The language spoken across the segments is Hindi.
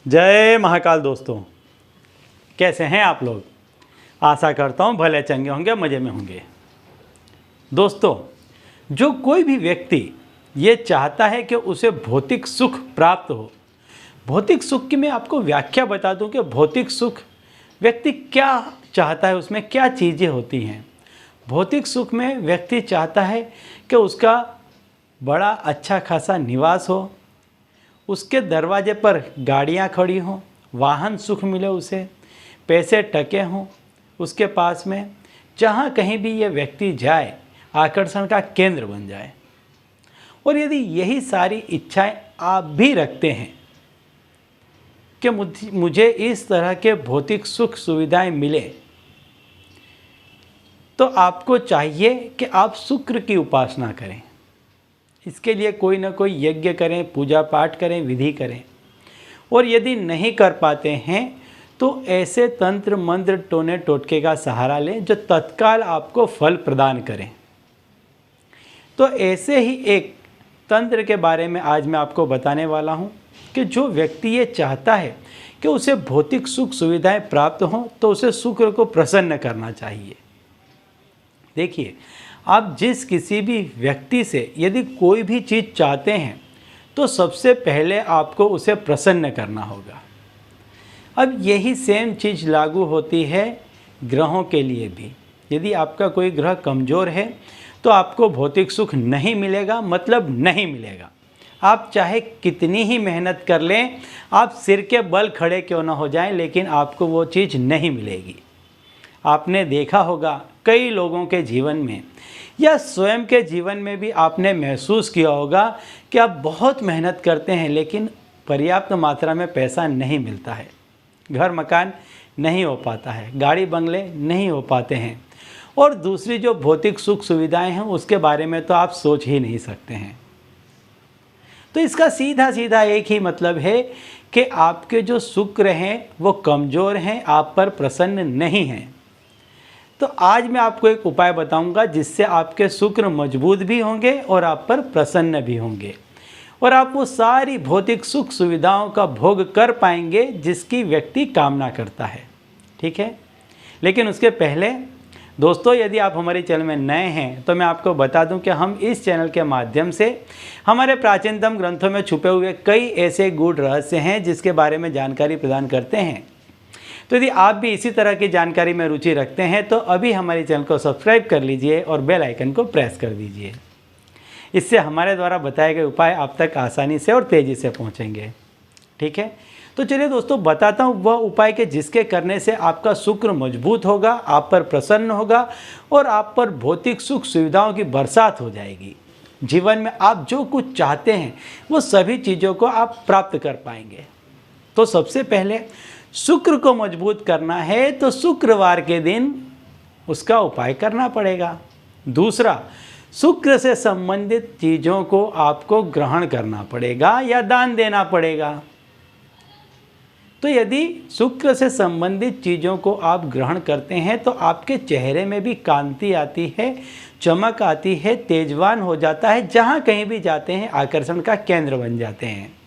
जय महाकाल दोस्तों, कैसे हैं आप लोग। आशा करता हूँ भले चंगे होंगे, मज़े में होंगे। दोस्तों, जो कोई भी व्यक्ति ये चाहता है कि उसे भौतिक सुख प्राप्त हो, भौतिक सुख की मैं आपको व्याख्या बता दूं कि भौतिक सुख व्यक्ति क्या चाहता है, उसमें क्या चीज़ें होती हैं। भौतिक सुख में व्यक्ति चाहता है कि उसका बड़ा अच्छा खासा निवास हो, उसके दरवाजे पर गाड़ियाँ खड़ी हों, वाहन सुख मिले उसे, पैसे टके हों उसके पास में, जहाँ कहीं भी ये व्यक्ति जाए आकर्षण का केंद्र बन जाए। और यदि यही सारी इच्छाएं आप भी रखते हैं कि मुझे इस तरह के भौतिक सुख सुविधाएं मिले, तो आपको चाहिए कि आप शुक्र की उपासना करें। इसके लिए कोई ना कोई यज्ञ करें, पूजा पाठ करें, विधि करें। और यदि नहीं कर पाते हैं तो ऐसे तंत्र मंत्र टोने टोटके का सहारा लें जो तत्काल आपको फल प्रदान करें। तो ऐसे ही एक तंत्र के बारे में आज मैं आपको बताने वाला हूं कि जो व्यक्ति ये चाहता है कि उसे भौतिक सुख सुविधाएं प्राप्त हों तो उसे शुक्र को प्रसन्न करना चाहिए। देखिए, आप जिस किसी भी व्यक्ति से यदि कोई भी चीज़ चाहते हैं तो सबसे पहले आपको उसे प्रसन्न करना होगा। अब यही सेम चीज़ लागू होती है ग्रहों के लिए भी। यदि आपका कोई ग्रह कमज़ोर है तो आपको भौतिक सुख नहीं मिलेगा, मतलब नहीं मिलेगा। आप चाहे कितनी ही मेहनत कर लें, आप सिर के बल खड़े क्यों ना हो जाएं, लेकिन आपको वो चीज़ नहीं मिलेगी। आपने देखा होगा कई लोगों के जीवन में या स्वयं के जीवन में भी आपने महसूस किया होगा कि आप बहुत मेहनत करते हैं लेकिन पर्याप्त मात्रा में पैसा नहीं मिलता है, घर मकान नहीं हो पाता है, गाड़ी बंगले नहीं हो पाते हैं, और दूसरी जो भौतिक सुख सुविधाएं हैं उसके बारे में तो आप सोच ही नहीं सकते हैं। तो इसका सीधा सीधा एक ही मतलब है कि आपके जो शुक्र हैं वो कमज़ोर हैं, आप पर प्रसन्न नहीं हैं। तो आज मैं आपको एक उपाय बताऊंगा जिससे आपके शुक्र मजबूत भी होंगे और आप पर प्रसन्न भी होंगे, और आप वो सारी भौतिक सुख सुविधाओं का भोग कर पाएंगे जिसकी व्यक्ति कामना करता है। ठीक है, लेकिन उसके पहले दोस्तों, यदि आप हमारे चैनल में नए हैं तो मैं आपको बता दूं कि हम इस चैनल के माध्यम से हमारे प्राचीनतम ग्रंथों में छुपे हुए कई ऐसे गूढ़ रहस्य हैं जिसके बारे में जानकारी प्रदान करते हैं। तो यदि आप भी इसी तरह की जानकारी में रुचि रखते हैं तो अभी हमारे चैनल को सब्सक्राइब कर लीजिए और बेल आइकन को प्रेस कर दीजिए। इससे हमारे द्वारा बताए गए उपाय आप तक आसानी से और तेज़ी से पहुंचेंगे। ठीक है, तो चलिए दोस्तों, बताता हूं वह उपाय के जिसके करने से आपका शुक्र मजबूत होगा, आप पर प्रसन्न होगा और आप पर भौतिक सुख सुविधाओं की बरसात हो जाएगी। जीवन में आप जो कुछ चाहते हैं वो सभी चीज़ों को आप प्राप्त कर पाएंगे। तो सबसे पहले शुक्र को मजबूत करना है तो शुक्रवार के दिन उसका उपाय करना पड़ेगा। दूसरा, शुक्र से संबंधित चीज़ों को आपको ग्रहण करना पड़ेगा या दान देना पड़ेगा। तो यदि शुक्र से संबंधित चीज़ों को आप ग्रहण करते हैं तो आपके चेहरे में भी कांति आती है, चमक आती है, तेजवान हो जाता है, जहाँ कहीं भी जाते हैं आकर्षण का केंद्र बन जाते हैं।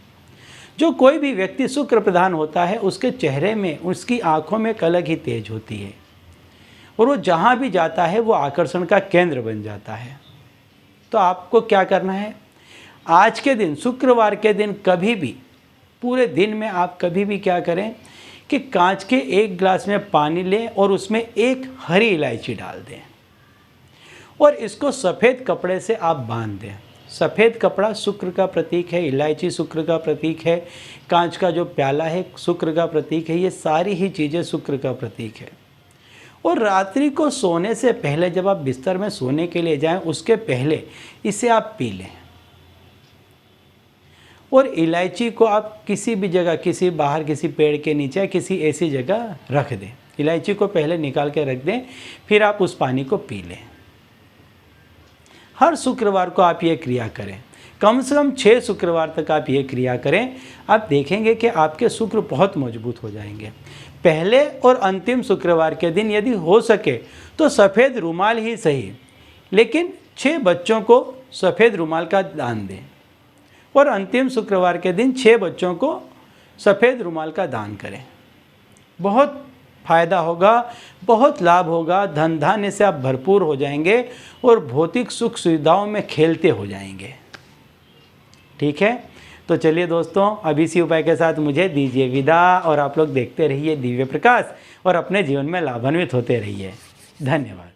जो कोई भी व्यक्ति शुक्र प्रधान होता है उसके चेहरे में, उसकी आंखों में एक अलग ही तेज होती है और वो जहाँ भी जाता है वो आकर्षण का केंद्र बन जाता है। तो आपको क्या करना है, आज के दिन शुक्रवार के दिन कभी भी, पूरे दिन में आप कभी भी क्या करें कि कांच के एक गिलास में पानी लें और उसमें एक हरी इलायची डाल दें और इसको सफ़ेद कपड़े से आप बांध दें। सफ़ेद कपड़ा शुक्र का प्रतीक है, इलायची शुक्र का प्रतीक है, कांच का जो प्याला है शुक्र का प्रतीक है, ये सारी ही चीज़ें शुक्र का प्रतीक है। और रात्रि को सोने से पहले जब आप बिस्तर में सोने के लिए जाएं उसके पहले इसे आप पी लें। और इलायची को आप किसी भी जगह, किसी बाहर किसी पेड़ के नीचे किसी ऐसी जगह रख दें। इलायची को पहले निकाल के रख दें, फिर आप उस पानी को पी लें। हर शुक्रवार को आप ये क्रिया करें, कम से कम 6 शुक्रवार तक आप ये क्रिया करें। आप देखेंगे कि आपके शुक्र बहुत मजबूत हो जाएंगे। पहले और अंतिम शुक्रवार के दिन यदि हो सके तो सफ़ेद रुमाल ही सही, लेकिन 6 बच्चों को सफ़ेद रुमाल का दान दें और अंतिम शुक्रवार के दिन 6 बच्चों को सफ़ेद रुमाल का दान करें। बहुत फ़ायदा होगा, बहुत लाभ होगा, धन धान्य से आप भरपूर हो जाएंगे और भौतिक सुख सुविधाओं में खेलते हो जाएंगे। ठीक है, तो चलिए दोस्तों, अब इसी उपाय के साथ मुझे दीजिए विदा और आप लोग देखते रहिए दिव्य प्रकाश और अपने जीवन में लाभान्वित होते रहिए। धन्यवाद।